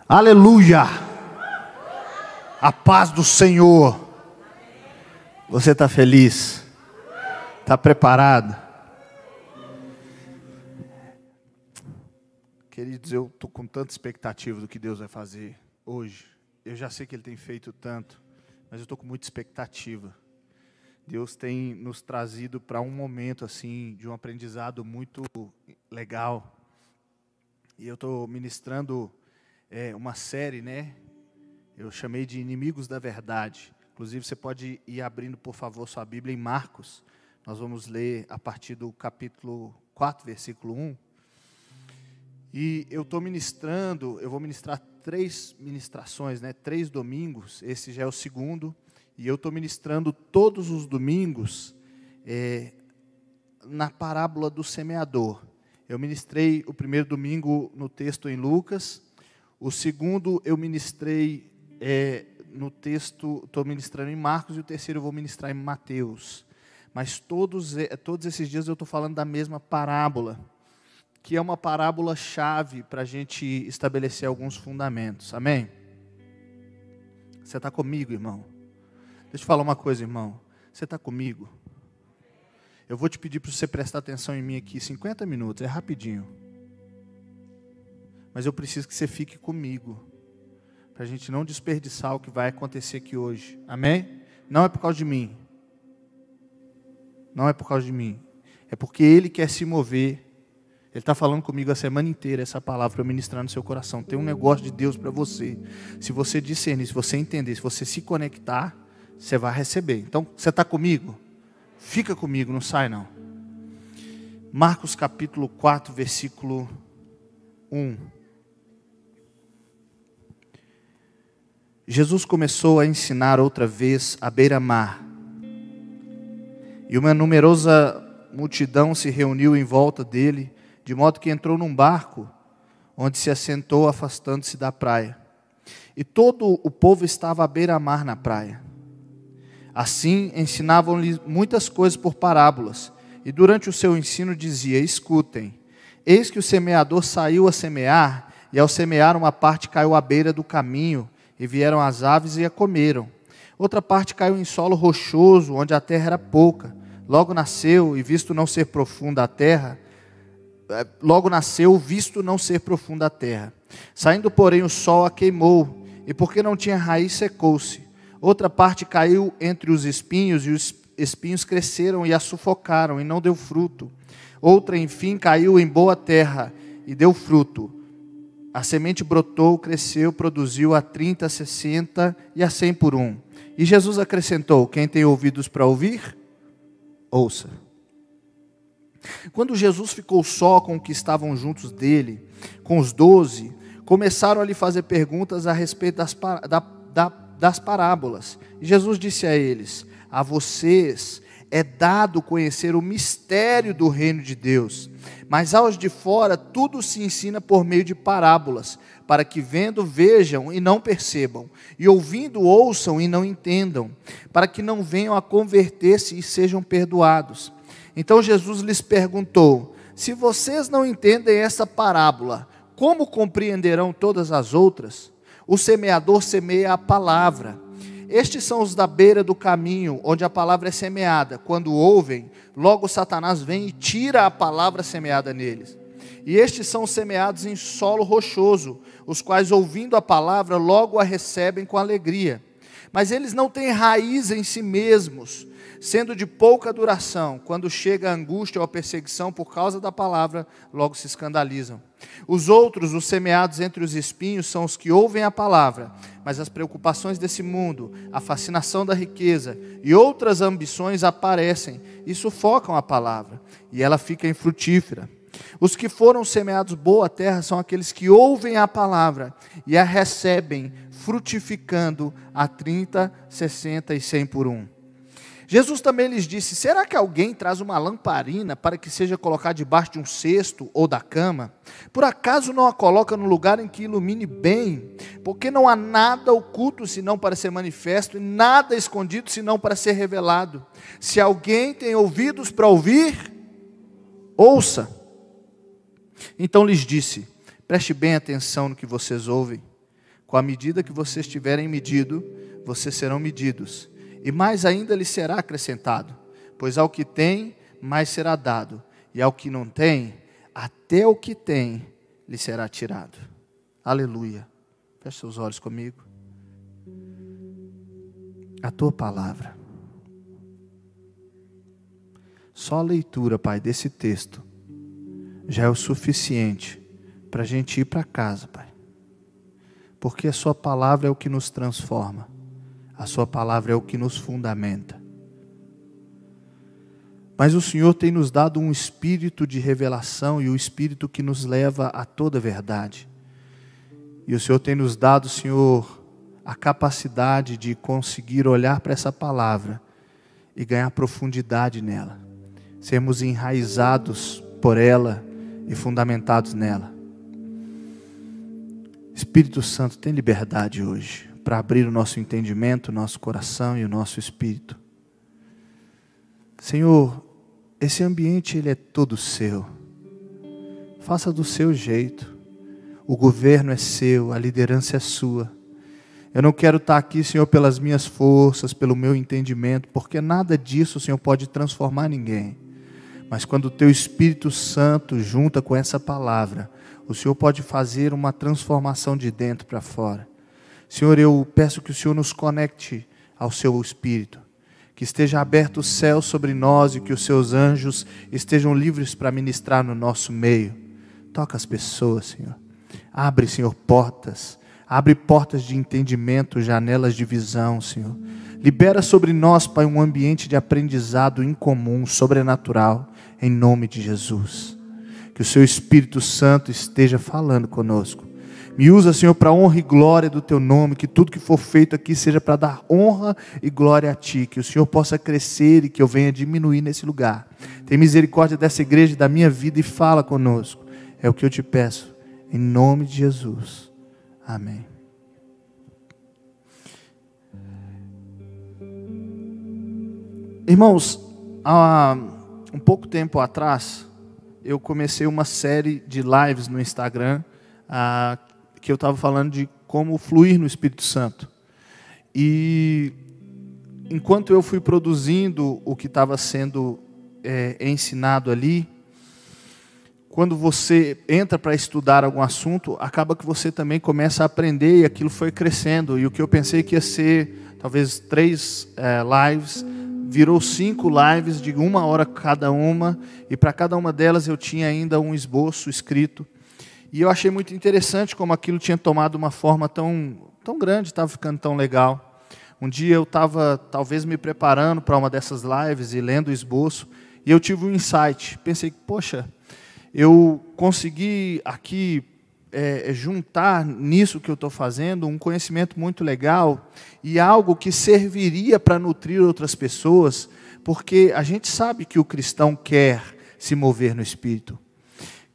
Aleluia! A paz do Senhor. Você está feliz? Está preparado? Queridos, eu estou com tanta expectativa do que Deus vai fazer hoje. Eu já sei que Ele tem feito tanto, mas eu estou com muita expectativa. Deus tem nos trazido para um momento assim de um aprendizado muito legal. E eu estou ministrando uma série, né? Eu chamei de Inimigos da Verdade. Inclusive, você pode ir abrindo, por favor, sua Bíblia em Marcos. Nós vamos ler a partir do capítulo 4, versículo 1. E eu estou ministrando, eu vou ministrar 3 ministrações, né? 3 domingos, esse já é o segundo. E eu estou ministrando todos os domingos na parábola do semeador. Eu ministrei o primeiro domingo no texto em Lucas. O segundo eu ministrei no texto, estou ministrando em Marcos, e o terceiro eu vou ministrar em Mateus. Mas todos esses dias eu estou falando da mesma parábola, que é uma parábola-chave para a gente estabelecer alguns fundamentos. Amém? Você está comigo, irmão? Deixa eu falar uma coisa, irmão. Você está comigo? Eu vou te pedir para você prestar atenção em mim aqui, 50 minutos, é rapidinho. Mas eu preciso que você fique comigo, para a gente não desperdiçar o que vai acontecer aqui hoje. Amém? Não é por causa de mim. Não é por causa de mim. É porque Ele quer se mover. Ele está falando comigo a semana inteira essa palavra para ministrar no seu coração. Tem um negócio de Deus para você. Se você discernir, se você entender, se você se conectar, você vai receber. Então, você está comigo? Fica comigo, não sai não. Marcos capítulo 4, versículo 1. Jesus começou a ensinar outra vez à beira-mar. E uma numerosa multidão se reuniu em volta dele, de modo que entrou num barco, onde se assentou, afastando-se da praia. E todo o povo estava à beira-mar na praia. Assim, ensinavam-lhe muitas coisas por parábolas. E durante o seu ensino dizia: escutem, eis que o semeador saiu a semear, e ao semear uma parte caiu à beira do caminho, e vieram as aves e a comeram. Outra parte caiu em solo rochoso, onde a terra era pouca. Logo nasceu, visto não ser profunda a terra. Saindo, porém, o sol a queimou, e porque não tinha raiz, secou-se. Outra parte caiu entre os espinhos, e os espinhos cresceram e a sufocaram, e não deu fruto. Outra, enfim, caiu em boa terra, e deu fruto. A semente brotou, cresceu, produziu a 30, a 60 e a 100 por 1. E Jesus acrescentou: quem tem ouvidos para ouvir, ouça. Quando Jesus ficou só com os que estavam juntos dele, com os 12, começaram a lhe fazer perguntas a respeito das parábolas. E Jesus disse a eles: a vocês é dado conhecer o mistério do reino de Deus, mas aos de fora tudo se ensina por meio de parábolas, para que vendo vejam e não percebam, e ouvindo ouçam e não entendam, para que não venham a converter-se e sejam perdoados. Então Jesus lhes perguntou: se vocês não entendem essa parábola, como compreenderão todas as outras? O semeador semeia a palavra. Estes são os da beira do caminho, onde a palavra é semeada. Quando ouvem, logo Satanás vem e tira a palavra semeada neles. E estes são semeados em solo rochoso, os quais, ouvindo a palavra, logo a recebem com alegria. Mas eles não têm raiz em si mesmos, sendo de pouca duração. Quando chega a angústia ou a perseguição por causa da palavra, logo se escandalizam. Os outros, os semeados entre os espinhos, são os que ouvem a palavra, mas as preocupações desse mundo, a fascinação da riqueza e outras ambições aparecem e sufocam a palavra, e ela fica infrutífera. Os que foram semeados boa terra são aqueles que ouvem a palavra e a recebem, frutificando a 30, 60 e 100 por 1. Jesus também lhes disse: será que alguém traz uma lamparina para que seja colocada debaixo de um cesto ou da cama? Por acaso não a coloca no lugar em que ilumine bem? Porque não há nada oculto senão para ser manifesto, e nada escondido senão para ser revelado. Se alguém tem ouvidos para ouvir, ouça. Então lhes disse: preste bem atenção no que vocês ouvem. Com a medida que vocês tiverem medido, vocês serão medidos. E mais ainda lhe será acrescentado. Pois ao que tem, mais será dado. E ao que não tem, até o que tem lhe será tirado. Aleluia. Feche seus olhos comigo. A tua palavra. Só a leitura, Pai, desse texto já é o suficiente para a gente ir para casa, Pai. Porque a sua palavra é o que nos transforma. A sua palavra é o que nos fundamenta. Mas o Senhor tem nos dado um espírito de revelação e o espírito que nos leva a toda a verdade. E o Senhor tem nos dado, Senhor, a capacidade de conseguir olhar para essa palavra e ganhar profundidade nela. Sermos enraizados por ela e fundamentados nela. Espírito Santo, tem liberdade hoje para abrir o nosso entendimento, o nosso coração e o nosso espírito. Senhor, esse ambiente ele é todo seu. Faça do seu jeito. O governo é seu, a liderança é sua. Eu não quero estar aqui, Senhor, pelas minhas forças, pelo meu entendimento, porque nada disso, Senhor, pode transformar ninguém. Mas quando o Teu Espírito Santo junta com essa palavra, o Senhor pode fazer uma transformação de dentro para fora. Senhor, eu peço que o Senhor nos conecte ao Seu Espírito, que esteja aberto o céu sobre nós e que os Seus anjos estejam livres para ministrar no nosso meio. Toca as pessoas, Senhor. Abre, Senhor, portas. Abre portas de entendimento, janelas de visão, Senhor. Libera sobre nós, Pai, um ambiente de aprendizado incomum, sobrenatural, em nome de Jesus. Que o Seu Espírito Santo esteja falando conosco. Me usa, Senhor, para a honra e glória do Teu nome, que tudo que for feito aqui seja para dar honra e glória a Ti, que o Senhor possa crescer e que eu venha diminuir nesse lugar. Tem misericórdia dessa igreja, da minha vida e fala conosco. É o que eu te peço, em nome de Jesus. Amém. Irmãos, há um pouco tempo atrás, eu comecei uma série de lives no Instagram, que eu estava falando de como fluir no Espírito Santo. E enquanto eu fui produzindo o que estava sendo ensinado ali, quando você entra para estudar algum assunto, acaba que você também começa a aprender e aquilo foi crescendo. E o que eu pensei que ia ser talvez 3 lives, virou 5 lives de 1 hora cada uma. E para cada uma delas eu tinha ainda um esboço escrito. E eu achei muito interessante como aquilo tinha tomado uma forma tão grande, estava ficando tão legal. Um dia eu estava talvez me preparando para uma dessas lives e lendo o esboço. E eu tive um insight. Pensei, poxa, eu consegui aqui juntar nisso que eu estou fazendo um conhecimento muito legal e algo que serviria para nutrir outras pessoas, porque a gente sabe que o cristão quer se mover no Espírito.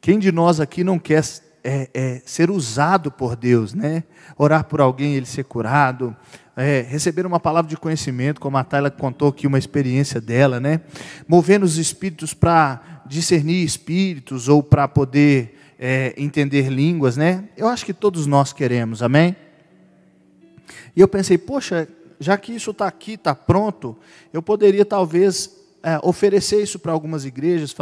Quem de nós aqui não quer ser usado por Deus, né? Orar por alguém, ele ser curado, receber uma palavra de conhecimento, como a Tayla contou aqui uma experiência dela, né? Movendo os espíritos para discernir espíritos ou para poder entender línguas, né? Eu acho que todos nós queremos, amém? E eu pensei, poxa, já que isso está aqui, está pronto, eu poderia talvez oferecer isso para algumas igrejas,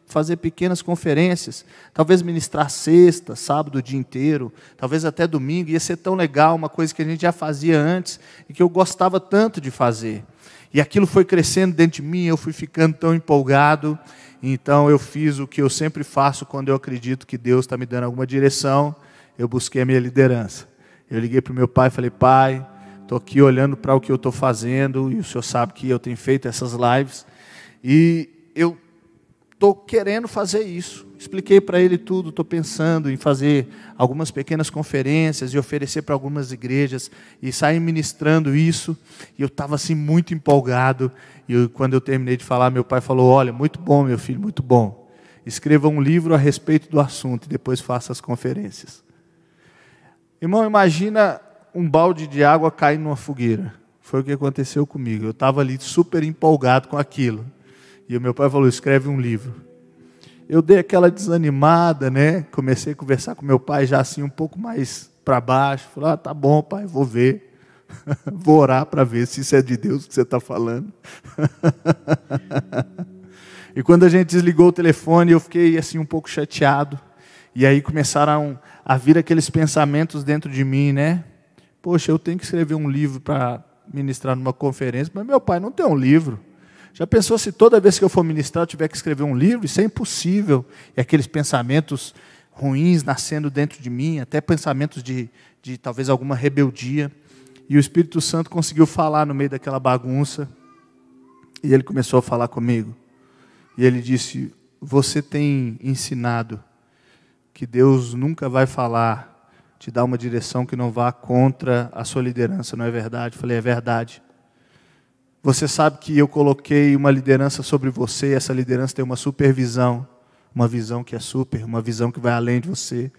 fazer pequenas conferências, talvez ministrar sexta, sábado o dia inteiro, talvez até domingo, ia ser tão legal, uma coisa que a gente já fazia antes e que eu gostava tanto de fazer. E aquilo foi crescendo dentro de mim, eu fui ficando tão empolgado, então eu fiz o que eu sempre faço quando eu acredito que Deus está me dando alguma direção, eu busquei a minha liderança. Eu liguei para o meu pai e falei, pai, estou aqui olhando para o que eu estou fazendo, e o senhor sabe que eu tenho feito essas lives, e eu estou querendo fazer isso. Expliquei para ele tudo, estou pensando em fazer algumas pequenas conferências e oferecer para algumas igrejas e sair ministrando isso. E eu estava assim muito empolgado. E quando eu terminei de falar, meu pai falou, olha, muito bom, meu filho, muito bom. Escreva um livro a respeito do assunto e depois faça as conferências. Irmão, imagina um balde de água caindo numa fogueira. Foi o que aconteceu comigo. Eu estava ali super empolgado com aquilo. E o meu pai falou, escreve um livro. Eu dei aquela desanimada, né? Comecei a conversar com meu pai já assim um pouco mais para baixo. Falei, tá bom, pai, vou ver. Vou orar para ver se isso é de Deus que você está falando. E quando a gente desligou o telefone, eu fiquei assim um pouco chateado. E aí começaram a vir aqueles pensamentos dentro de mim, né? Poxa, eu tenho que escrever um livro para ministrar numa conferência, mas meu pai não tem um livro. Já pensou se toda vez que eu for ministrar eu tiver que escrever um livro? Isso é impossível. E aqueles pensamentos ruins nascendo dentro de mim, até pensamentos de talvez alguma rebeldia. E o Espírito Santo conseguiu falar no meio daquela bagunça. E ele começou a falar comigo. E ele disse, você tem ensinado que Deus nunca vai falar, te dar uma direção que não vá contra a sua liderança, não é verdade? Eu falei, é verdade. Você sabe que eu coloquei uma liderança sobre você, e essa liderança tem uma supervisão, uma visão que é super, uma visão que vai além de você.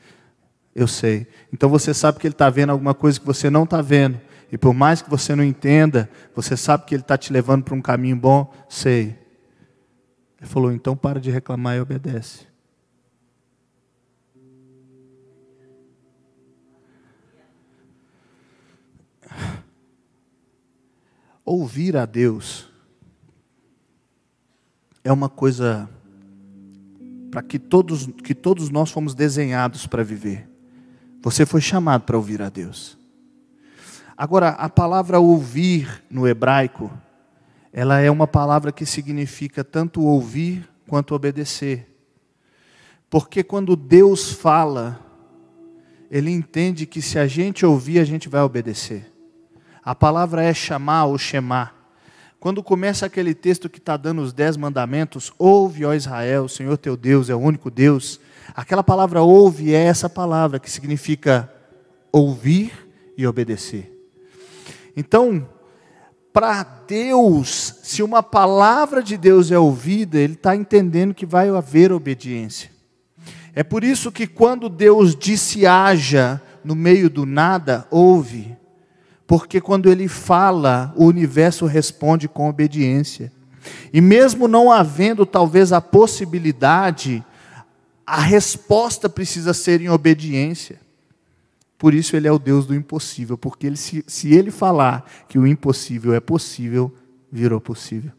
Eu sei. Então você sabe que Ele está vendo alguma coisa que você não está vendo. E por mais que você não entenda, você sabe que Ele está te levando para um caminho bom? Sei. Ele falou, então para de reclamar e obedece. Ouvir a Deus é uma coisa para que todos nós fomos desenhados para viver. Você foi chamado para ouvir a Deus. Agora, a palavra ouvir no hebraico, ela é uma palavra que significa tanto ouvir quanto obedecer. Porque quando Deus fala, Ele entende que se a gente ouvir, a gente vai obedecer. A palavra é chamar ou shemá. Quando começa aquele texto que está dando os 10 mandamentos, ouve, ó Israel, o Senhor teu Deus é o único Deus. Aquela palavra ouve é essa palavra que significa ouvir e obedecer. Então, para Deus, se uma palavra de Deus é ouvida, Ele está entendendo que vai haver obediência. É por isso que quando Deus disse haja no meio do nada, ouve. Porque quando Ele fala, o universo responde com obediência. E mesmo não havendo talvez a possibilidade, a resposta precisa ser em obediência. Por isso Ele é o Deus do impossível, porque se Ele falar que o impossível é possível, virou possível.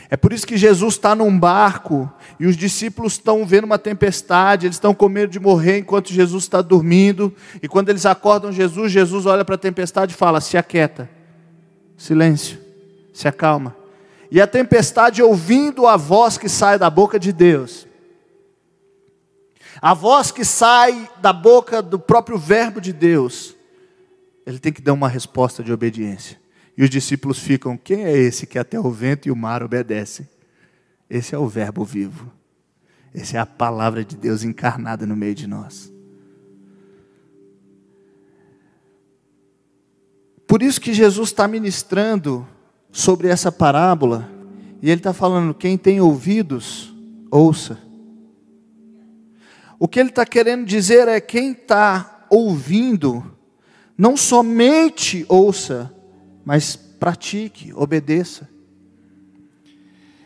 É por isso que Jesus está num barco, e os discípulos estão vendo uma tempestade, eles estão com medo de morrer enquanto Jesus está dormindo, e quando eles acordam Jesus, Jesus olha para a tempestade e fala, se aquieta, silêncio, se acalma. E a tempestade ouvindo a voz que sai da boca de Deus, a voz que sai da boca do próprio verbo de Deus, ele tem que dar uma resposta de obediência. E os discípulos ficam, quem é esse que até o vento e o mar obedecem? Esse é o verbo vivo. Essa é a palavra de Deus encarnada no meio de nós. Por isso que Jesus está ministrando sobre essa parábola, e Ele está falando, quem tem ouvidos, ouça. O que Ele está querendo dizer é, quem está ouvindo, não somente ouça, mas pratique, obedeça.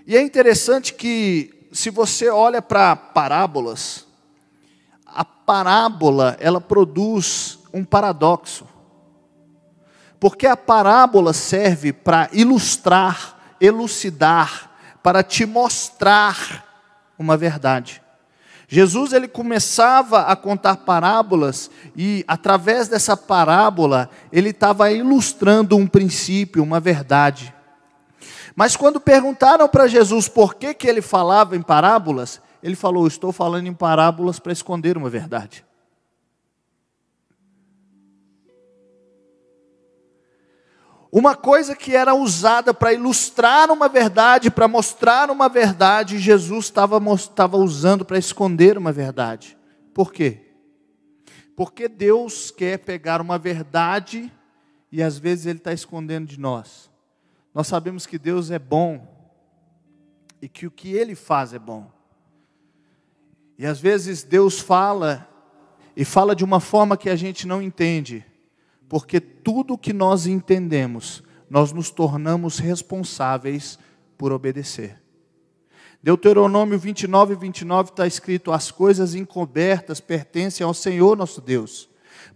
E é interessante que, se você olha para parábolas, a parábola, ela produz um paradoxo. Porque a parábola serve para ilustrar, elucidar, para te mostrar uma verdade. Jesus, ele começava a contar parábolas e através dessa parábola ele estava ilustrando um princípio, uma verdade. Mas quando perguntaram para Jesus por que ele falava em parábolas, ele falou, estou falando em parábolas para esconder uma verdade. Uma coisa que era usada para ilustrar uma verdade, para mostrar uma verdade, Jesus estava usando para esconder uma verdade. Por quê? Porque Deus quer pegar uma verdade e às vezes Ele está escondendo de nós. Nós sabemos que Deus é bom e que o que Ele faz é bom. E às vezes Deus fala e fala de uma forma que a gente não entende. Porque tudo que nós entendemos, nós nos tornamos responsáveis por obedecer. Deuteronômio 29, 29 está escrito: as coisas encobertas pertencem ao Senhor nosso Deus,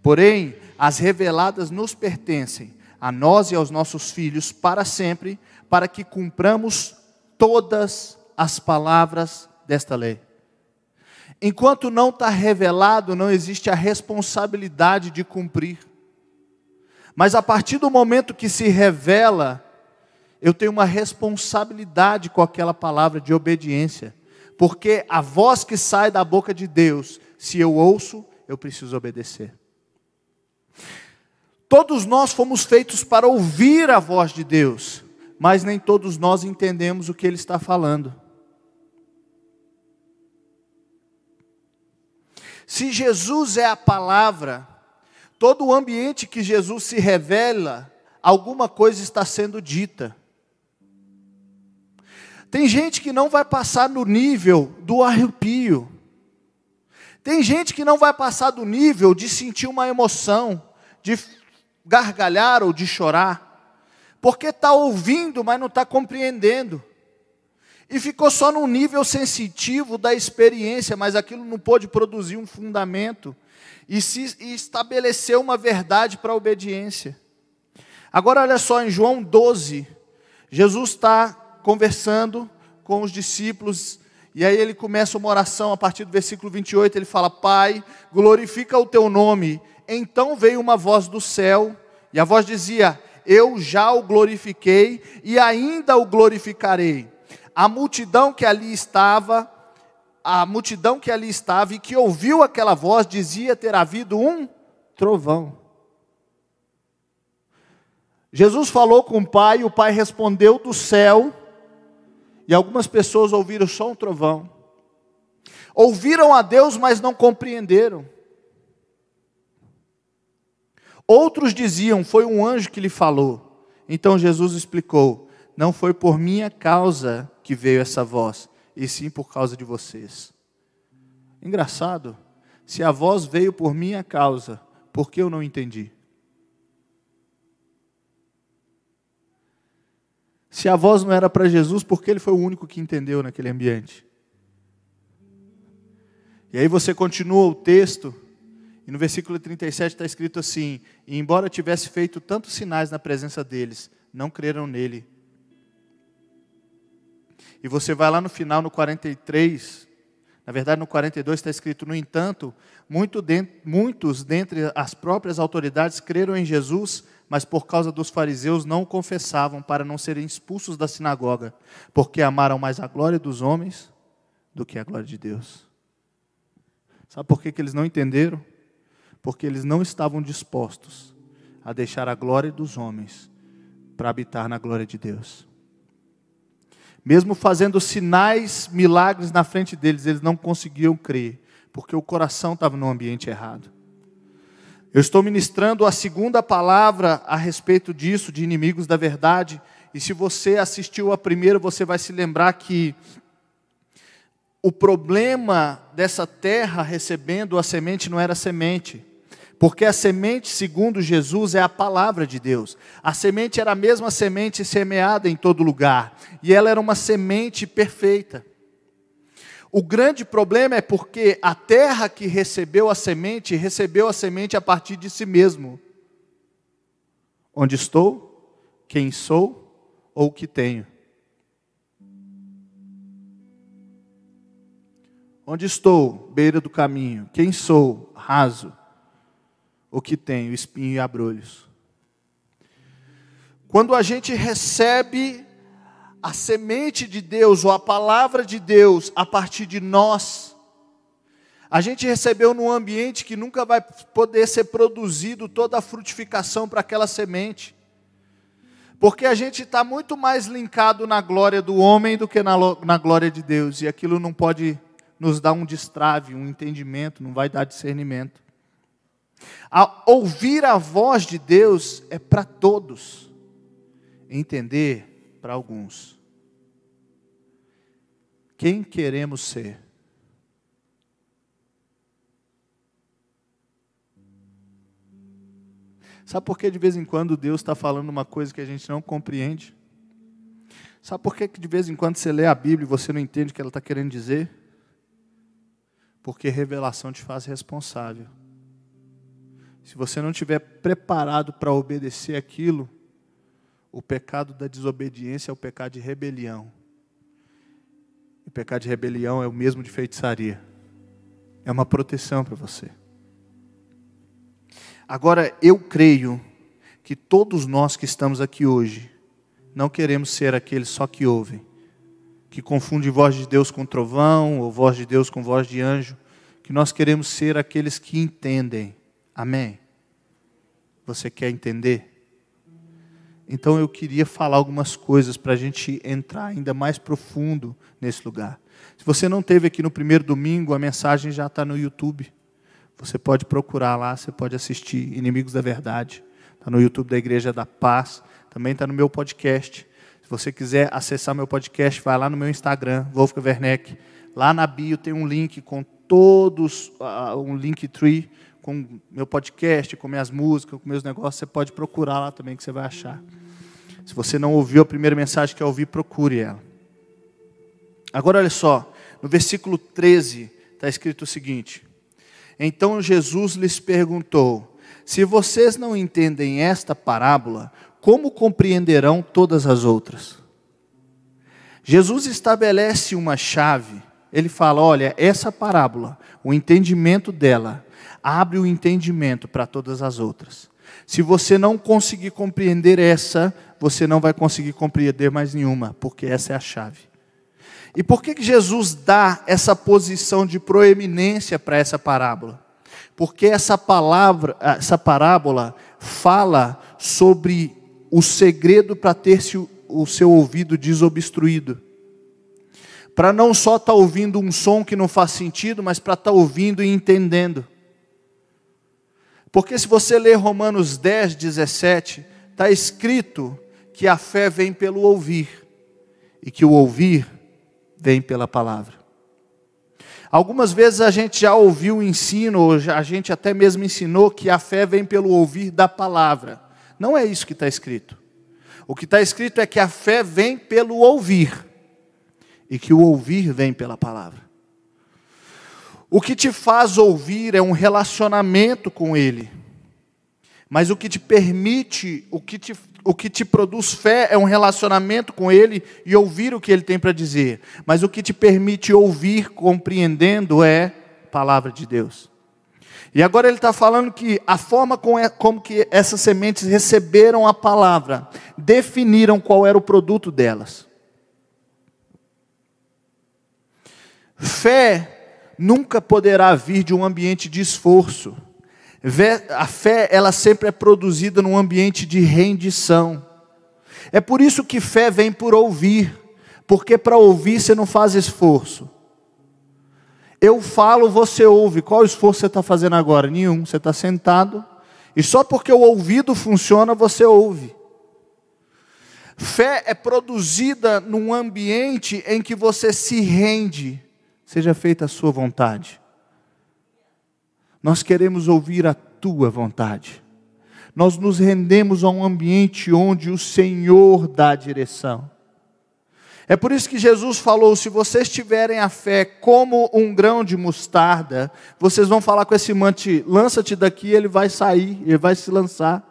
porém as reveladas nos pertencem, a nós e aos nossos filhos para sempre, para que cumpramos todas as palavras desta lei. Enquanto não está revelado, não existe a responsabilidade de cumprir. Mas a partir do momento que se revela, eu tenho uma responsabilidade com aquela palavra de obediência. Porque a voz que sai da boca de Deus, se eu ouço, eu preciso obedecer. Todos nós fomos feitos para ouvir a voz de Deus, mas nem todos nós entendemos o que Ele está falando. Se Jesus é a palavra, todo o ambiente que Jesus se revela, alguma coisa está sendo dita. Tem gente que não vai passar no nível do arrepio. Tem gente que não vai passar do nível de sentir uma emoção, de gargalhar ou de chorar, porque está ouvindo, mas não está compreendendo. E ficou só no nível sensitivo da experiência, mas aquilo não pôde produzir um fundamento e estabeleceu uma verdade para a obediência. Agora olha só, em João 12, Jesus está conversando com os discípulos, e aí ele começa uma oração a partir do versículo 28, ele fala: Pai, glorifica o teu nome. Então veio uma voz do céu, e a voz dizia: eu já o glorifiquei, e ainda o glorificarei. A multidão que ali estava e que ouviu aquela voz, dizia ter havido um trovão. Jesus falou com o Pai respondeu do céu, e algumas pessoas ouviram só um trovão. Ouviram a Deus, mas não compreenderam. Outros diziam: foi um anjo que lhe falou. Então Jesus explicou: não foi por minha causa que veio essa voz, e sim por causa de vocês. Engraçado, se a voz veio por minha causa, por que eu não entendi? Se a voz não era para Jesus, por que ele foi o único que entendeu naquele ambiente? E aí você continua o texto, e no versículo 37 está escrito assim: e embora tivesse feito tantos sinais na presença deles, não creram nele. E você vai lá no final, no 43, na verdade no 42 está escrito: no entanto, muitos dentre as próprias autoridades creram em Jesus, mas por causa dos fariseus não o confessavam, para não serem expulsos da sinagoga, porque amaram mais a glória dos homens do que a glória de Deus. Sabe por que eles não entenderam? Porque eles não estavam dispostos a deixar a glória dos homens para habitar na glória de Deus. Mesmo fazendo sinais, milagres na frente deles, eles não conseguiam crer, porque o coração estava no ambiente errado. Eu estou ministrando a segunda palavra a respeito disso, de inimigos da verdade, e se você assistiu a primeira, você vai se lembrar que o problema dessa terra recebendo a semente não era a semente, porque a semente, segundo Jesus, é a palavra de Deus. A semente era a mesma semente semeada em todo lugar, e ela era uma semente perfeita. O grande problema é porque a terra que recebeu a semente a partir de si mesmo. Onde estou, quem sou ou o que tenho. Onde estou, beira do caminho, quem sou, raso, o que tenho, espinho e abrolhos. Quando a gente recebe a semente de Deus, ou a palavra de Deus, a partir de nós, a gente recebeu num ambiente que nunca vai poder ser produzido toda a frutificação para aquela semente, porque a gente está muito mais linkado na glória do homem do que na glória de Deus, e aquilo não pode nos dar um destrave, um entendimento, não vai dar discernimento. Ouvir a voz de Deus é para todos, entender para alguns. Quem queremos ser? Sabe por que de vez em quando Deus está falando uma coisa que a gente não compreende? Sabe por que de vez em quando você lê a Bíblia e você não entende o que ela está querendo dizer? Porque revelação te faz responsável. Se você não estiver preparado para obedecer aquilo, o pecado da desobediência é o pecado de rebelião. O pecado de rebelião é o mesmo de feitiçaria. É uma proteção para você. Agora, eu creio que todos nós que estamos aqui hoje, não queremos ser aqueles só que ouvem, que confundem voz de Deus com trovão, ou voz de Deus com voz de anjo, que nós queremos ser aqueles que entendem. Amém? Você quer entender? Então eu queria falar algumas coisas para a gente entrar ainda mais profundo nesse lugar. Se você não esteve aqui no primeiro domingo, a mensagem já está no YouTube. Você pode procurar lá, você pode assistir Inimigos da Verdade. Está no YouTube da Igreja da Paz. Também está no meu podcast. Se você quiser acessar meu podcast, vai lá no meu Instagram, Wolfgang Werneck. Lá na bio tem um link com todos, um Linktree, com meu podcast, com minhas músicas, com meus negócios. Você pode procurar lá também que você vai achar. Se você não ouviu a primeira mensagem que eu ouvi, procure ela. Agora olha só, no versículo 13 está escrito o seguinte: então Jesus lhes perguntou: se vocês não entendem esta parábola, como compreenderão todas as outras? Jesus estabelece uma chave. Ele fala, olha, essa parábola, o entendimento dela, abre o entendimento para todas as outras. Se você não conseguir compreender essa, você não vai conseguir compreender mais nenhuma, porque essa é a chave. E por que Jesus dá essa posição de proeminência para essa parábola? Porque essa parábola fala sobre o segredo para ter o seu ouvido desobstruído. Para não só estar ouvindo um som que não faz sentido, mas para estar ouvindo e entendendo. Porque se você ler Romanos 10, 17, está escrito que a fé vem pelo ouvir, e que o ouvir vem pela palavra. Algumas vezes a gente já ouviu o ensino, ou a gente até mesmo ensinou que a fé vem pelo ouvir da palavra. Não é isso que está escrito. O que está escrito é que a fé vem pelo ouvir, e que o ouvir vem pela palavra. O que te faz ouvir é um relacionamento com Ele. Mas o que te permite, o que te produz fé é um relacionamento com Ele e ouvir o que Ele tem para dizer. Mas o que te permite ouvir compreendendo é a palavra de Deus. E agora ele está falando que a forma como que essas sementes receberam a palavra, definiram qual era o produto delas. Fé nunca poderá vir de um ambiente de esforço. A fé, ela sempre é produzida num ambiente de rendição. É por isso que fé vem por ouvir, porque para ouvir você não faz esforço. Eu falo, você ouve. Qual esforço você está fazendo agora? Nenhum. Você está sentado e só porque o ouvido funciona, você ouve. Fé é produzida num ambiente em que você se rende. Seja feita a sua vontade. Nós queremos ouvir a tua vontade. Nós nos rendemos a um ambiente onde o Senhor dá a direção. É por isso que Jesus falou, se vocês tiverem a fé como um grão de mostarda, vocês vão falar com esse mante, lança-te daqui, ele vai sair, ele vai se lançar.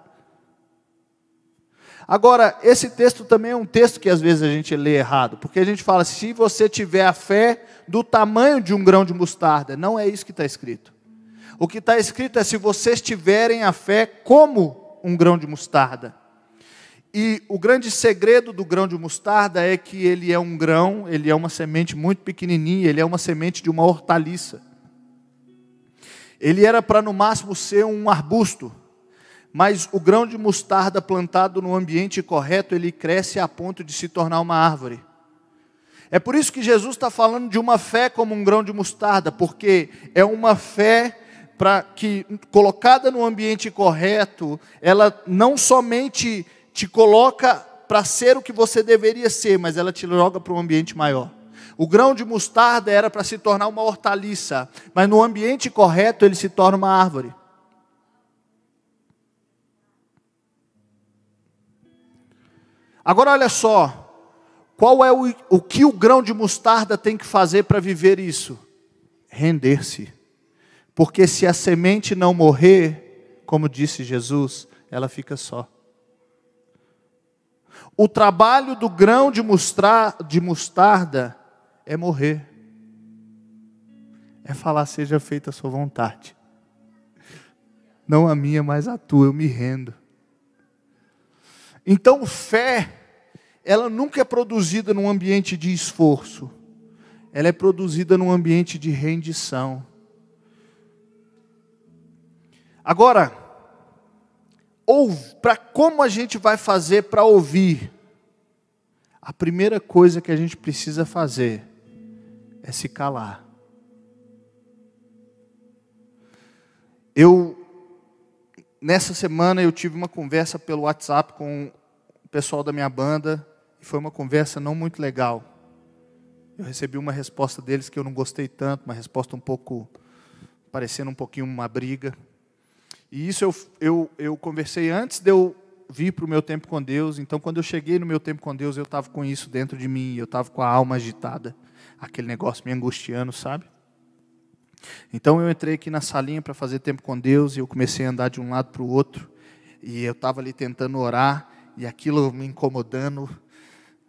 Agora, esse texto também é um texto que às vezes a gente lê errado, porque a gente fala, se você tiver a fé do tamanho de um grão de mostarda, não é isso que está escrito. O que está escrito é, se vocês tiverem a fé como um grão de mostarda. E o grande segredo do grão de mostarda é que ele é um grão, ele é uma semente muito pequenininha, ele é uma semente de uma hortaliça. Ele era para no máximo ser um arbusto, mas o grão de mostarda plantado no ambiente correto, ele cresce a ponto de se tornar uma árvore. É por isso que Jesus está falando de uma fé como um grão de mostarda, porque é uma fé que, colocada no ambiente correto, ela não somente te coloca para ser o que você deveria ser, mas ela te joga para um ambiente maior. O grão de mostarda era para se tornar uma hortaliça, mas no ambiente correto ele se torna uma árvore. Agora olha só, Qual é o que o grão de mostarda tem que fazer para viver isso? Render-se. Porque se a semente não morrer, como disse Jesus, ela fica só. O trabalho do grão de mostarda é morrer. É falar, seja feita a sua vontade. Não a minha, mas a tua, eu me rendo. Então, fé, ela nunca é produzida num ambiente de esforço. Ela é produzida num ambiente de rendição. Agora, como a gente vai fazer para ouvir? A primeira coisa que a gente precisa fazer é se calar. Nessa semana eu tive uma conversa pelo WhatsApp com o pessoal da minha banda, e foi uma conversa não muito legal. Eu recebi uma resposta deles que eu não gostei tanto, uma resposta parecendo um pouquinho uma briga. E isso eu conversei antes de eu vir para o meu tempo com Deus. Então, quando eu cheguei no meu tempo com Deus, eu estava com isso dentro de mim, eu estava com a alma agitada, aquele negócio me angustiando, sabe? Então eu entrei aqui na salinha para fazer tempo com Deus, e eu comecei a andar de um lado para o outro, e eu estava ali tentando orar, e aquilo me incomodando.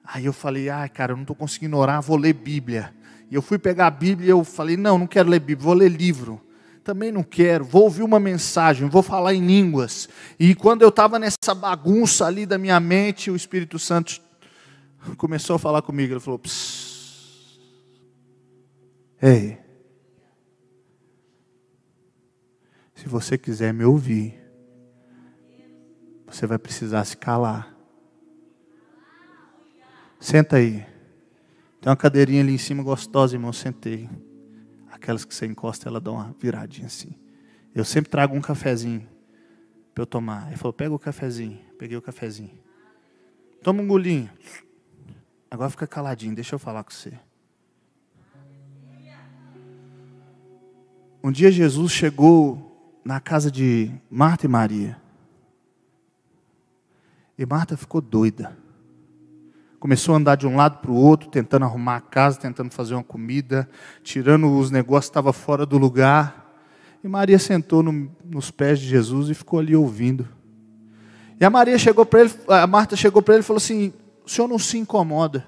Aí eu falei, cara, eu não estou conseguindo orar, vou ler Bíblia. E eu fui pegar a Bíblia e eu falei, não quero ler Bíblia, vou ler livro. Também não quero, vou ouvir uma mensagem, vou falar em línguas. E quando eu estava nessa bagunça ali da minha mente, o Espírito Santo começou a falar comigo. Ele falou, ei, se você quiser me ouvir, você vai precisar se calar. Senta aí. Tem uma cadeirinha ali em cima gostosa, irmão, sentei. Aquelas que você encosta, ela dá uma viradinha assim. Eu sempre trago um cafezinho para eu tomar. Ele falou, pega o cafezinho. Peguei o cafezinho. Toma um golinho. Agora fica caladinho, deixa eu falar com você. Um dia Jesus chegou na casa de Marta e Maria. E Marta ficou doida. Começou a andar de um lado para o outro, tentando arrumar a casa, tentando fazer uma comida, tirando os negócios que estavam fora do lugar. E Maria sentou nos pés de Jesus e ficou ali ouvindo. E a Marta chegou para ele e falou assim, o senhor não se incomoda?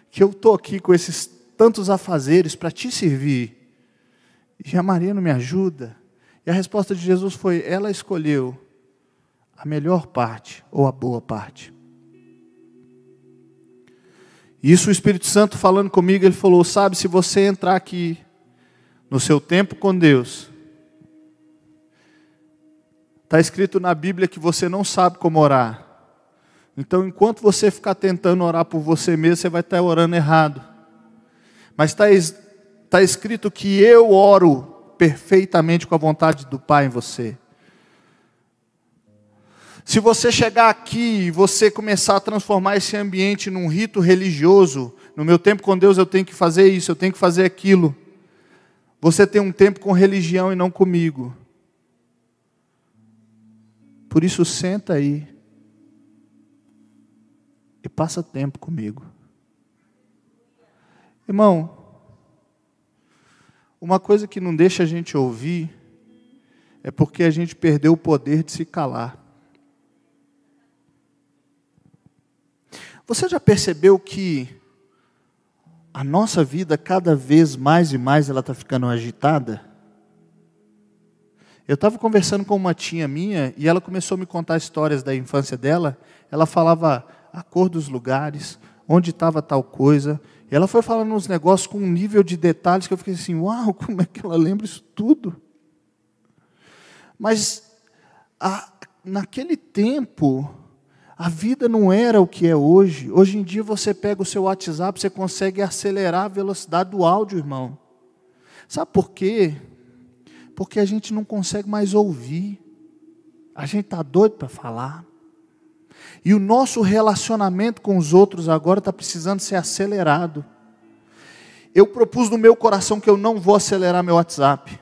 Que eu estou aqui com esses tantos afazeres para te servir. E a Maria não me ajuda? E a resposta de Jesus foi, ela escolheu a melhor parte ou a boa parte. Isso o Espírito Santo falando comigo, ele falou, sabe, se você entrar aqui no seu tempo com Deus, está escrito na Bíblia que você não sabe como orar. Então, enquanto você ficar tentando orar por você mesmo, você vai estar orando errado. Mas está escrito que eu oro perfeitamente com a vontade do Pai em você. Se você chegar aqui e você começar a transformar esse ambiente num rito religioso, no meu tempo com Deus eu tenho que fazer isso, eu tenho que fazer aquilo. Você tem um tempo com religião e não comigo. Por isso senta aí e passa tempo comigo. Irmão, uma coisa que não deixa a gente ouvir é porque a gente perdeu o poder de se calar. Você já percebeu que a nossa vida, cada vez mais e mais, ela está ficando agitada? Eu estava conversando com uma tia minha, e ela começou a me contar histórias da infância dela. Ela falava a cor dos lugares, onde estava tal coisa. E ela foi falando uns negócios com um nível de detalhes que eu fiquei assim, uau, como é que ela lembra isso tudo? Mas, naquele tempo, a vida não era o que é hoje. Hoje em dia você pega o seu WhatsApp, você consegue acelerar a velocidade do áudio, irmão. Sabe por quê? Porque a gente não consegue mais ouvir. A gente está doido para falar. E o nosso relacionamento com os outros agora está precisando ser acelerado. Eu propus no meu coração que eu não vou acelerar meu WhatsApp.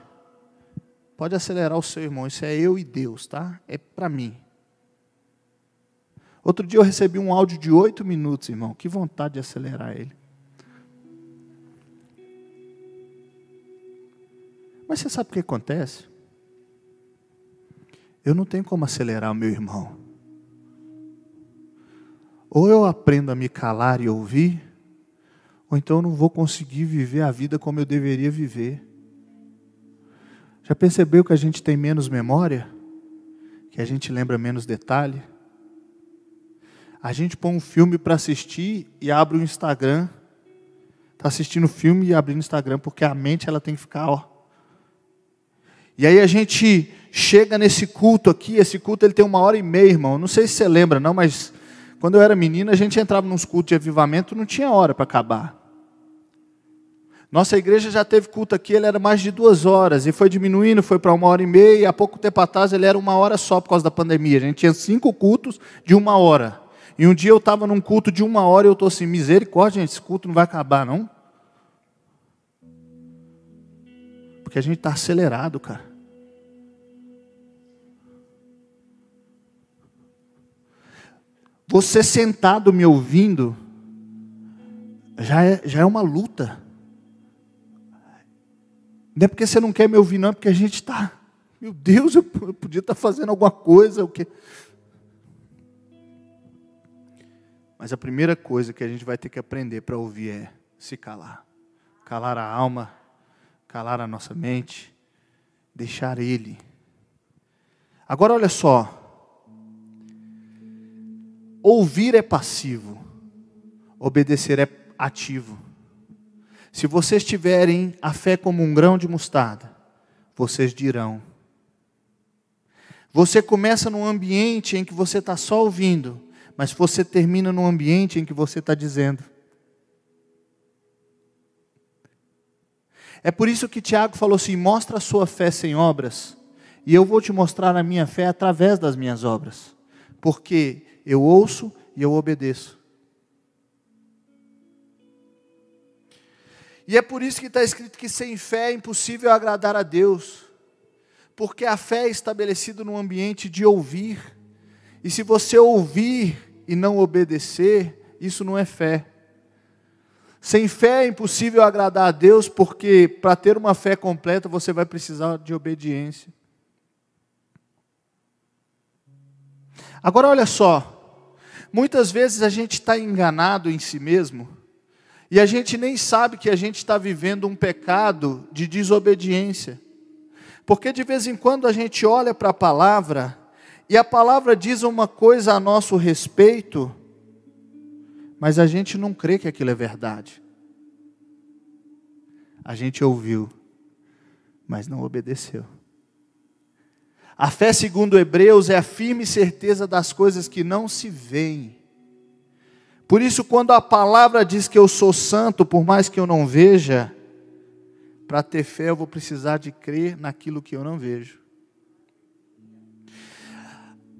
Pode acelerar o seu, irmão. Isso é eu e Deus, tá? É para mim. Outro dia eu recebi um áudio de 8 minutos, irmão. Que vontade de acelerar ele. Mas você sabe o que acontece? Eu não tenho como acelerar o meu irmão. Ou eu aprendo a me calar e ouvir, ou então eu não vou conseguir viver a vida como eu deveria viver. Já percebeu que a gente tem menos memória? Que a gente lembra menos detalhe? A gente põe um filme para assistir e abre o Instagram. Está assistindo o filme e abrindo o Instagram, porque a mente ela tem que ficar, ó. E aí a gente chega nesse culto aqui, esse culto ele tem 1h30, irmão. Não sei se você lembra não, mas quando eu era menino, a gente entrava nos cultos de avivamento, não tinha hora para acabar. Nossa igreja já teve culto aqui, ele era mais de 2 horas, e foi diminuindo, foi para 1h30, e há pouco tempo atrás ele era 1 hora só por causa da pandemia. A gente tinha 5 cultos de 1 hora. E um dia eu estava num culto de 1 hora, e eu estou assim, misericórdia, gente, esse culto não vai acabar, não? Porque a gente está acelerado, cara. Você sentado me ouvindo, já é uma luta. Não é porque você não quer me ouvir, não, é porque a gente está, meu Deus, eu podia estar fazendo alguma coisa. O quê? Mas a primeira coisa que a gente vai ter que aprender para ouvir é se calar. Calar a alma, calar a nossa mente, deixar Ele. Agora olha só. Ouvir é passivo, obedecer é ativo. Se vocês tiverem a fé como um grão de mostarda, vocês dirão. Você começa num ambiente em que você está só ouvindo, mas você termina num ambiente em que você está dizendo. É por isso que Tiago falou assim, mostra a sua fé sem obras, e eu vou te mostrar a minha fé através das minhas obras. Porque eu ouço e eu obedeço. E é por isso que está escrito que sem fé é impossível agradar a Deus. Porque a fé é estabelecida num ambiente de ouvir. E se você ouvir e não obedecer, isso não é fé. Sem fé é impossível agradar a Deus, porque para ter uma fé completa você vai precisar de obediência. Agora olha só, muitas vezes a gente está enganado em si mesmo, e a gente nem sabe que a gente está vivendo um pecado de desobediência, porque de vez em quando a gente olha para a palavra, e a palavra diz uma coisa a nosso respeito, mas a gente não crê que aquilo é verdade. A gente ouviu, mas não obedeceu. A fé, segundo Hebreus, é a firme certeza das coisas que não se veem. Por isso, quando a palavra diz que eu sou santo, por mais que eu não veja, para ter fé eu vou precisar de crer naquilo que eu não vejo.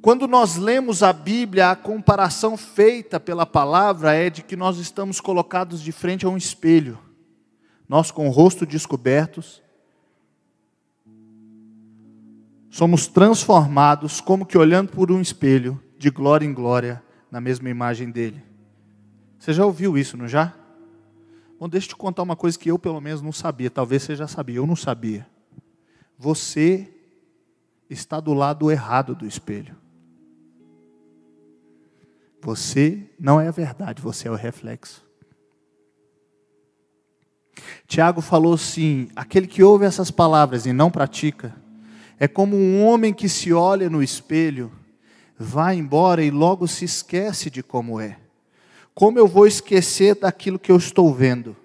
Quando nós lemos a Bíblia, a comparação feita pela palavra é de que nós estamos colocados de frente a um espelho. Nós com o rosto descobertos, somos transformados, como que olhando por um espelho, de glória em glória, na mesma imagem dele. Você já ouviu isso, não já? Bom, deixa eu te contar uma coisa que eu pelo menos não sabia, talvez você já sabia, eu não sabia. Você está do lado errado do espelho. Você não é a verdade, você é o reflexo. Tiago falou assim, aquele que ouve essas palavras e não pratica, é como um homem que se olha no espelho, vai embora e logo se esquece de como é. Como eu vou esquecer daquilo que eu estou vendo?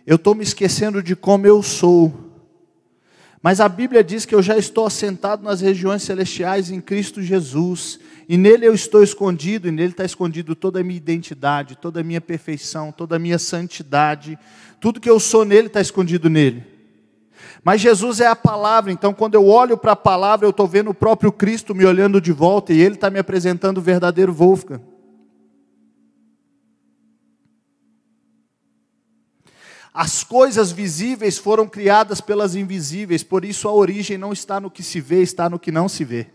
Eu estou me esquecendo de como eu sou. Mas a Bíblia diz que eu já estou assentado nas regiões celestiais em Cristo Jesus. E nele eu estou escondido, e nele está escondido toda a minha identidade, toda a minha perfeição, toda a minha santidade. Tudo que eu sou nele está escondido nele. Mas Jesus é a palavra, então quando eu olho para a palavra, eu estou vendo o próprio Cristo me olhando de volta, e Ele está me apresentando o verdadeiro Wolfgang. As coisas visíveis foram criadas pelas invisíveis, por isso a origem não está no que se vê, está no que não se vê.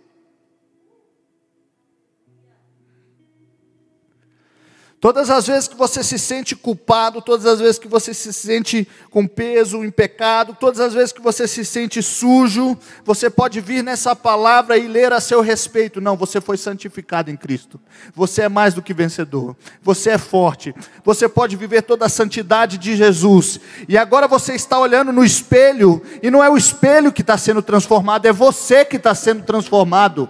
Todas as vezes que você se sente culpado, todas as vezes que você se sente com peso, em pecado, todas as vezes que você se sente sujo, você pode vir nessa palavra e ler a seu respeito. Não, você foi santificado em Cristo. Você é mais do que vencedor. Você é forte. Você pode viver toda a santidade de Jesus. E agora você está olhando no espelho, e não é o espelho que está sendo transformado, é você que está sendo transformado.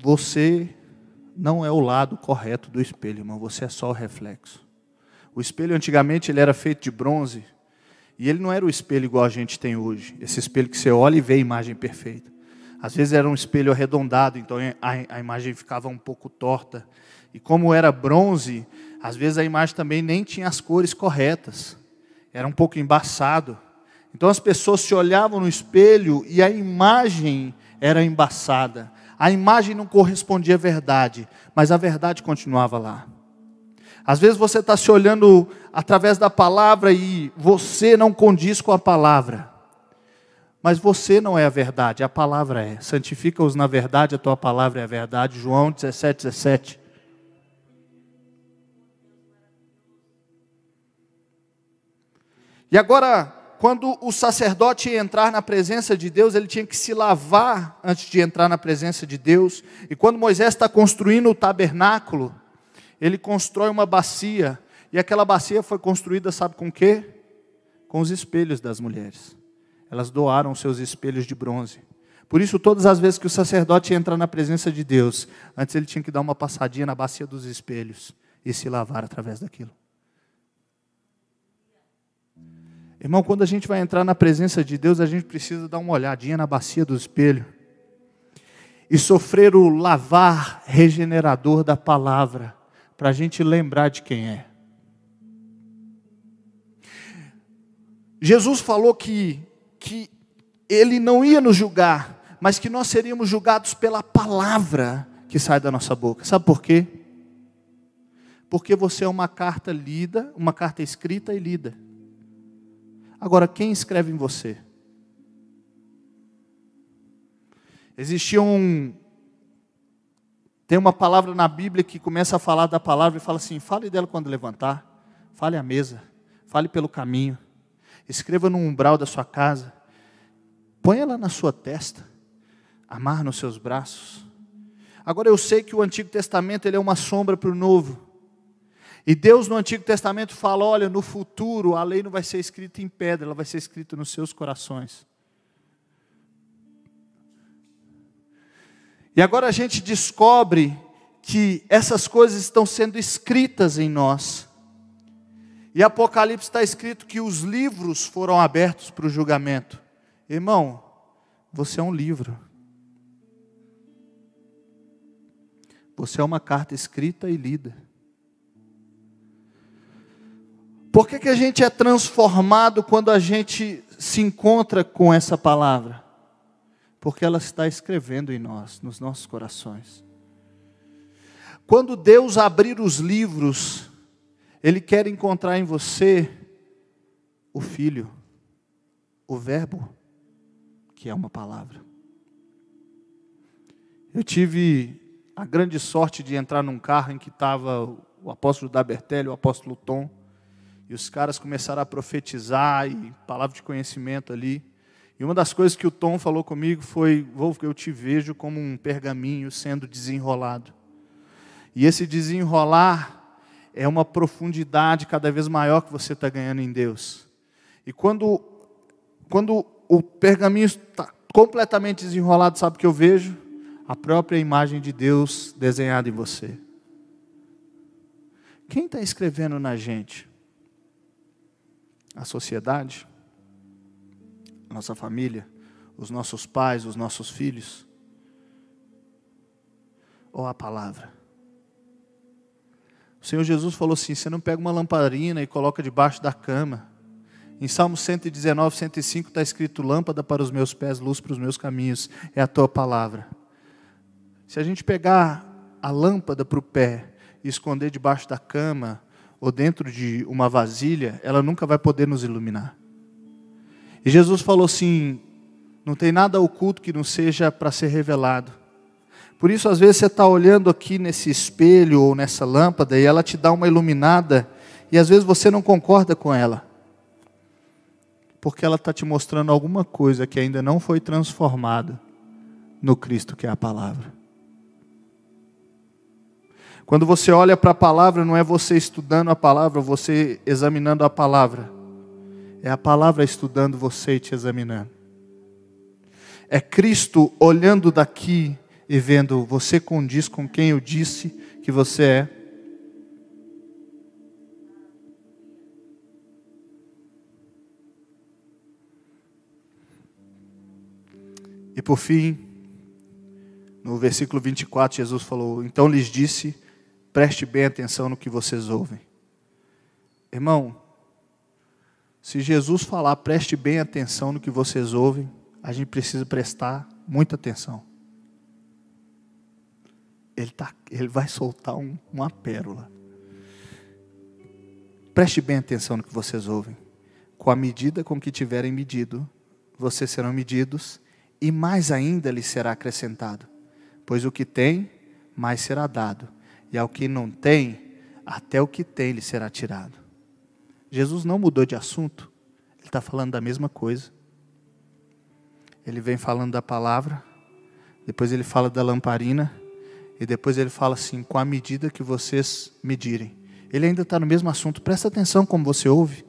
Você não é o lado correto do espelho, irmão. Você é só o reflexo. O espelho antigamente ele era feito de bronze. E ele não era o espelho igual a gente tem hoje. Esse espelho que você olha e vê a imagem perfeita. Às vezes era um espelho arredondado, então a imagem ficava um pouco torta. E como era bronze, às vezes a imagem também nem tinha as cores corretas. Era um pouco embaçado. Então as pessoas se olhavam no espelho e a imagem era embaçada. A imagem não correspondia à verdade, mas a verdade continuava lá. Às vezes você está se olhando através da palavra e você não condiz com a palavra. Mas você não é a verdade, a palavra é. Santifica-os na verdade, a tua palavra é a verdade. João 17:17. E agora, quando o sacerdote ia entrar na presença de Deus, ele tinha que se lavar antes de entrar na presença de Deus. E quando Moisés está construindo o tabernáculo, ele constrói uma bacia. E aquela bacia foi construída, sabe com o quê? Com os espelhos das mulheres. Elas doaram seus espelhos de bronze. Por isso, todas as vezes que o sacerdote entra na presença de Deus, antes ele tinha que dar uma passadinha na bacia dos espelhos e se lavar através daquilo. Irmão, quando a gente vai entrar na presença de Deus, a gente precisa dar uma olhadinha na bacia do espelho e sofrer o lavar regenerador da palavra, para a gente lembrar de quem é. Jesus falou que Ele não ia nos julgar, mas que nós seríamos julgados pela palavra que sai da nossa boca. Sabe por quê? Porque você é uma carta lida, uma carta escrita e lida. Agora, quem escreve em você? Tem uma palavra na Bíblia que começa a falar da palavra e fala assim: fale dela quando levantar, fale à mesa, fale pelo caminho, escreva no umbral da sua casa, ponha ela na sua testa, amarre nos seus braços. Agora eu sei que o Antigo Testamento ele é uma sombra para o Novo. E Deus no Antigo Testamento fala: olha, no futuro a lei não vai ser escrita em pedra, ela vai ser escrita nos seus corações. E agora a gente descobre que essas coisas estão sendo escritas em nós. E Apocalipse está escrito que os livros foram abertos para o julgamento. Irmão, você é um livro. Você é uma carta escrita e lida. Por que a gente é transformado quando a gente se encontra com essa palavra? Porque ela está escrevendo em nós, nos nossos corações. Quando Deus abrir os livros, Ele quer encontrar em você o Filho, o Verbo, que é uma palavra. Eu tive a grande sorte de entrar num carro em que estava o apóstolo Dabertelli, o apóstolo Tom, e os caras começaram a profetizar, e palavra de conhecimento ali. E uma das coisas que o Tom falou comigo foi: Wolf, eu te vejo como um pergaminho sendo desenrolado. E esse desenrolar é uma profundidade cada vez maior que você está ganhando em Deus. E quando o pergaminho está completamente desenrolado, sabe o que eu vejo? A própria imagem de Deus desenhada em você. Quem está escrevendo na gente? A sociedade? A nossa família? Os nossos pais? Os nossos filhos? Ou a palavra? O Senhor Jesus falou assim: você não pega uma lamparina e coloca debaixo da cama, Em Salmo 119, 105 está escrito: lâmpada para os meus pés, luz para os meus caminhos, é a tua palavra. Se a gente pegar a lâmpada para o pé e esconder debaixo da cama ou dentro de uma vasilha, ela nunca vai poder nos iluminar. E Jesus falou assim: não tem nada oculto que não seja para ser revelado. Por isso, às vezes, você está olhando aqui nesse espelho ou nessa lâmpada e ela te dá uma iluminada, e às vezes você não concorda com ela, porque ela está te mostrando alguma coisa que ainda não foi transformada no Cristo que é a palavra. Quando você olha para a palavra, não é você estudando a palavra, você examinando a palavra. É a palavra estudando você e te examinando. É Cristo olhando daqui e vendo: você condiz com quem eu disse que você é. E por fim, no versículo 24, Jesus falou: então lhes disse, preste bem atenção no que vocês ouvem. Irmão, se Jesus falar, preste bem atenção no que vocês ouvem, a gente precisa prestar muita atenção. Ele vai soltar uma pérola. Preste bem atenção no que vocês ouvem. Com a medida com que tiverem medido, vocês serão medidos, e mais ainda lhes será acrescentado. Pois o que tem, mais será dado. E ao que não tem, até o que tem lhe será tirado. Jesus não mudou de assunto. Ele está falando da mesma coisa. Ele vem falando da palavra, depois ele fala da lamparina, e depois ele fala assim: com a medida que vocês medirem. Ele ainda está no mesmo assunto. Presta atenção como você ouve.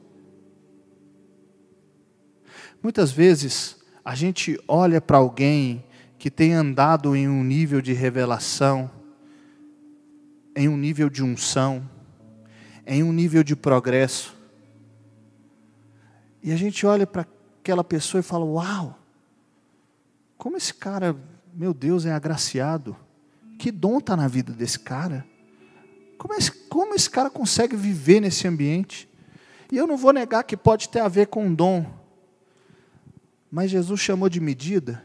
Muitas vezes a gente olha para alguém que tem andado em um nível de revelação, em um nível de unção, em um nível de progresso, e a gente olha para aquela pessoa e fala: uau, como esse cara, meu Deus, é agraciado. Que dom está na vida desse cara. Como esse cara consegue viver nesse ambiente? E eu não vou negar que pode ter a ver com dom. Mas Jesus chamou de medida.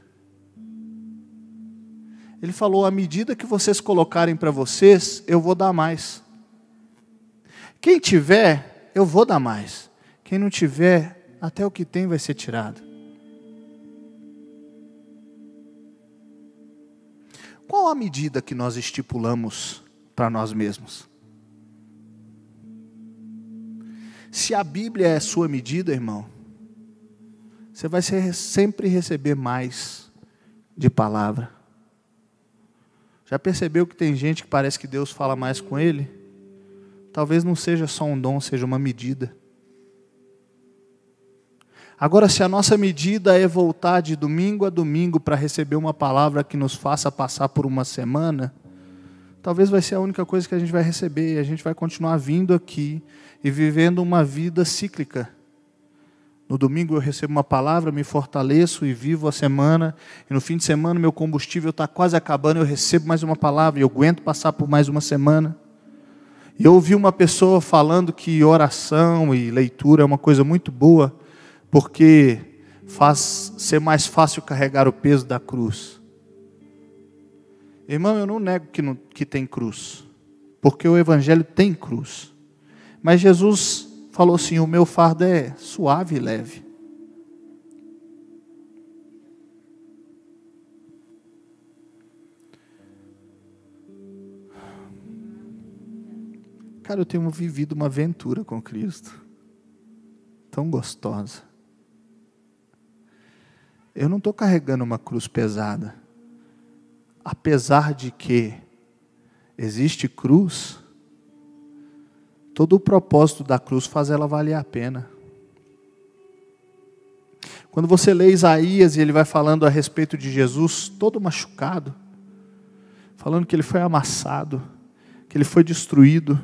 Ele falou: a medida que vocês colocarem para vocês, eu vou dar mais. Quem tiver, eu vou dar mais. Quem não tiver, até o que tem vai ser tirado. Qual a medida que nós estipulamos para nós mesmos? Se a Bíblia é a sua medida, irmão, você vai sempre receber mais de palavra. Já percebeu que tem gente que parece que Deus fala mais com ele? Talvez não seja só um dom, seja uma medida. Agora, se a nossa medida é voltar de domingo a domingo para receber uma palavra que nos faça passar por uma semana, talvez vai ser a única coisa que a gente vai receber, e a gente vai continuar vindo aqui e vivendo uma vida cíclica. No domingo eu recebo uma palavra, me fortaleço e vivo a semana, e no fim de semana meu combustível está quase acabando, eu recebo mais uma palavra e eu aguento passar por mais uma semana. E eu ouvi uma pessoa falando que oração e leitura é uma coisa muito boa, porque faz ser mais fácil carregar o peso da cruz. Irmão, eu não nego que tem cruz, porque o Evangelho tem cruz. Mas Jesus falou assim: o meu fardo é suave e leve. Cara, eu tenho vivido uma aventura com Cristo, tão gostosa. Eu não estou carregando uma cruz pesada. Apesar de que existe cruz, todo o propósito da cruz faz ela valer a pena. Quando você lê Isaías e ele vai falando a respeito de Jesus, todo machucado, falando que ele foi amassado, que ele foi destruído,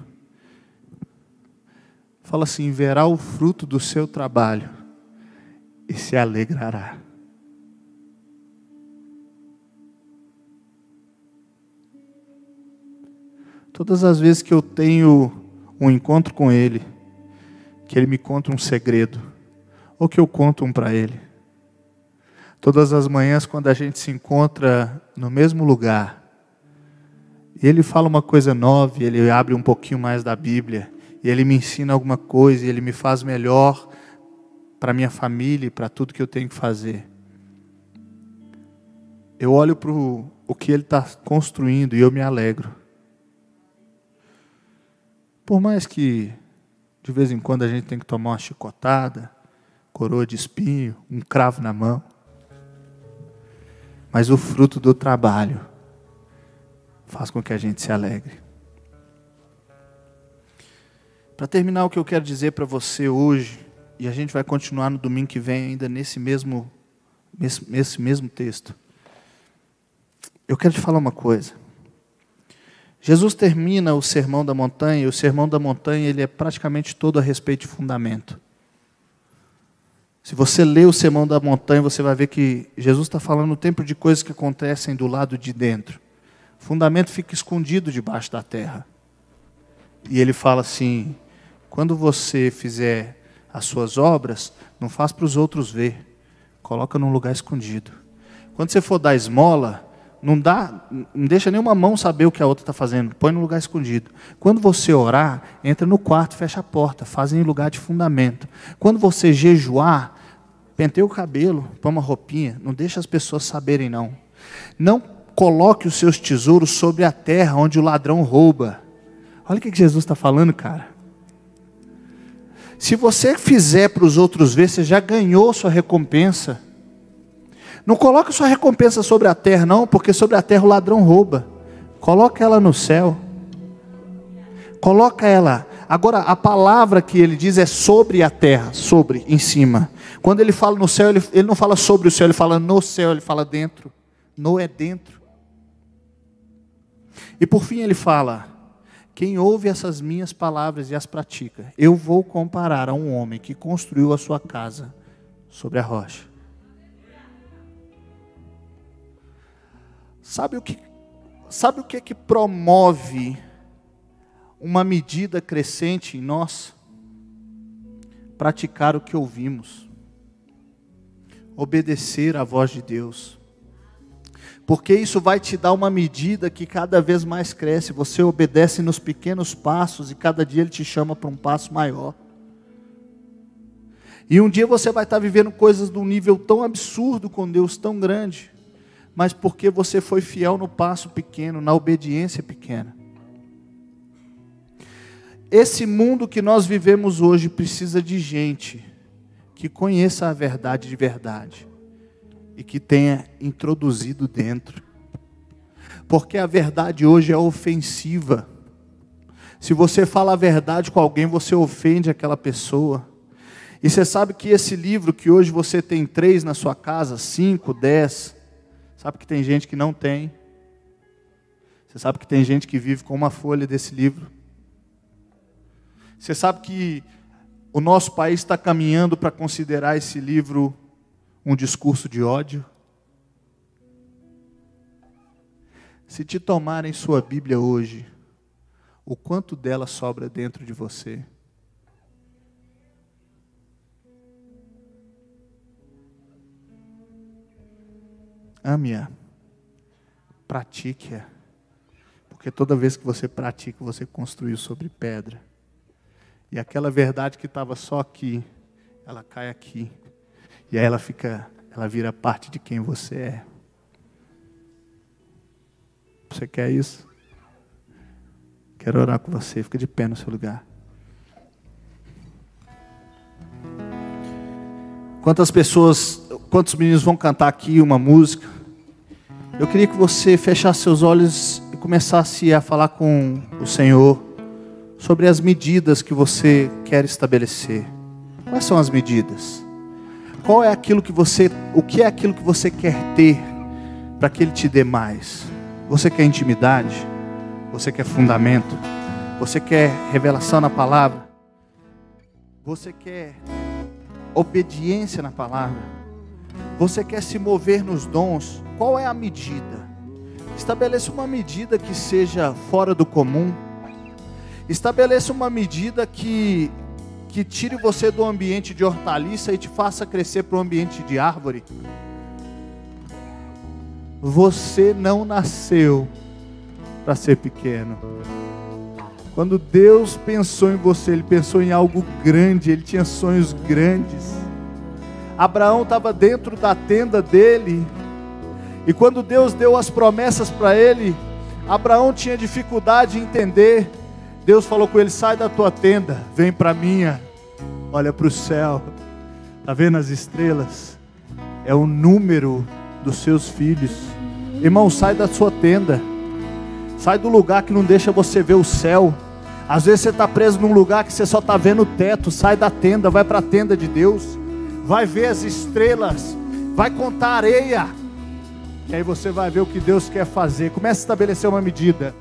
fala assim: verá o fruto do seu trabalho e se alegrará. Todas as vezes que eu tenho um encontro com Ele, que Ele me conta um segredo, ou que eu conto um para ele. Todas as manhãs, quando a gente se encontra no mesmo lugar, e ele fala uma coisa nova, e ele abre um pouquinho mais da Bíblia, e ele me ensina alguma coisa, e ele me faz melhor para minha família e para tudo que eu tenho que fazer. Eu olho para o que ele está construindo e eu me alegro. Por mais que de vez em quando a gente tem que tomar uma chicotada, coroa de espinho, um cravo na mão, mas o fruto do trabalho faz com que a gente se alegre. Para terminar, o que eu quero dizer para você hoje, e a gente vai continuar no domingo que vem ainda nesse mesmo texto. Eu quero te falar uma coisa. Jesus termina o Sermão da Montanha, e o Sermão da Montanha ele é praticamente todo a respeito de fundamento. Se você ler o Sermão da Montanha, você vai ver que Jesus está falando o tempo de coisas que acontecem do lado de dentro. O fundamento fica escondido debaixo da terra. E ele fala assim, quando você fizer as suas obras, não faz para os outros ver, coloca num lugar escondido. Quando você for dar esmola, não deixa nenhuma mão saber o que a outra está fazendo, põe num lugar escondido. Quando você orar, entra no quarto, fecha a porta, faz em lugar de fundamento. Quando você jejuar, penteia o cabelo, põe uma roupinha, não deixa as pessoas saberem não. Não coloque os seus tesouros sobre a terra, onde o ladrão rouba. Olha o que Jesus está falando, cara. Se você fizer para os outros ver, você já ganhou sua recompensa. Não coloque sua recompensa sobre a terra, não, porque sobre a terra o ladrão rouba. Coloca ela no céu. Coloca ela. Agora, a palavra que ele diz é sobre a terra, sobre, em cima. Quando ele fala no céu, ele não fala sobre o céu, ele fala no céu, ele fala dentro. No é dentro. E por fim ele fala, quem ouve essas minhas palavras e as pratica, eu vou comparar a um homem que construiu a sua casa sobre a rocha. Sabe o que é que promove uma medida crescente em nós? Praticar o que ouvimos. Obedecer à voz de Deus. Porque isso vai te dar uma medida que cada vez mais cresce. Você obedece nos pequenos passos e cada dia Ele te chama para um passo maior. E um dia você vai estar vivendo coisas de um nível tão absurdo com Deus, tão grande. Mas porque você foi fiel no passo pequeno, na obediência pequena. Esse mundo que nós vivemos hoje precisa de gente que conheça a verdade de verdade e que tenha introduzido dentro. Porque a verdade hoje é ofensiva. Se você fala a verdade com alguém, você ofende aquela pessoa. E você sabe que esse livro que hoje você tem 3 na sua casa, 5, 10... Sabe que tem gente que não tem. Você sabe que tem gente que vive com uma folha desse livro. Você sabe que o nosso país está caminhando para considerar esse livro um discurso de ódio. Se te tomarem sua Bíblia hoje, o quanto dela sobra dentro de você? Ame-a, pratique-a, porque toda vez que você pratica, você construiu sobre pedra. E aquela verdade que estava só aqui, ela cai aqui. E aí ela vira parte de quem você é. Você quer isso? Quero orar com você, fica de pé no seu lugar. Quantos meninos vão cantar aqui uma música? Eu queria que você fechasse seus olhos e começasse a falar com o Senhor sobre as medidas que você quer estabelecer. Quais são as medidas? O que é aquilo que você quer ter para que Ele te dê mais? Você quer intimidade? Você quer fundamento? Você quer revelação na palavra? Você quer obediência na palavra? Você quer se mover nos dons? Qual é a medida? Estabeleça uma medida que seja fora do comum. Estabeleça uma medida que que tire você do ambiente de hortaliça e te faça crescer para o ambiente de árvore. Você não nasceu para ser pequeno. Quando Deus pensou em você, Ele pensou em algo grande, Ele tinha sonhos grandes. Abraão estava dentro da tenda dele, e quando Deus deu as promessas para ele, Abraão tinha dificuldade em entender. Deus falou com ele: sai da tua tenda, vem para a minha, olha para o céu, está vendo as estrelas? É o número dos seus filhos. Irmão, sai da sua tenda, sai do lugar que não deixa você ver o céu. Às vezes você está preso num lugar que você só está vendo o teto. Sai da tenda, vai para a tenda de Deus, vai ver as estrelas, vai contar areia, que aí você vai ver o que Deus quer fazer. Comece a estabelecer uma medida.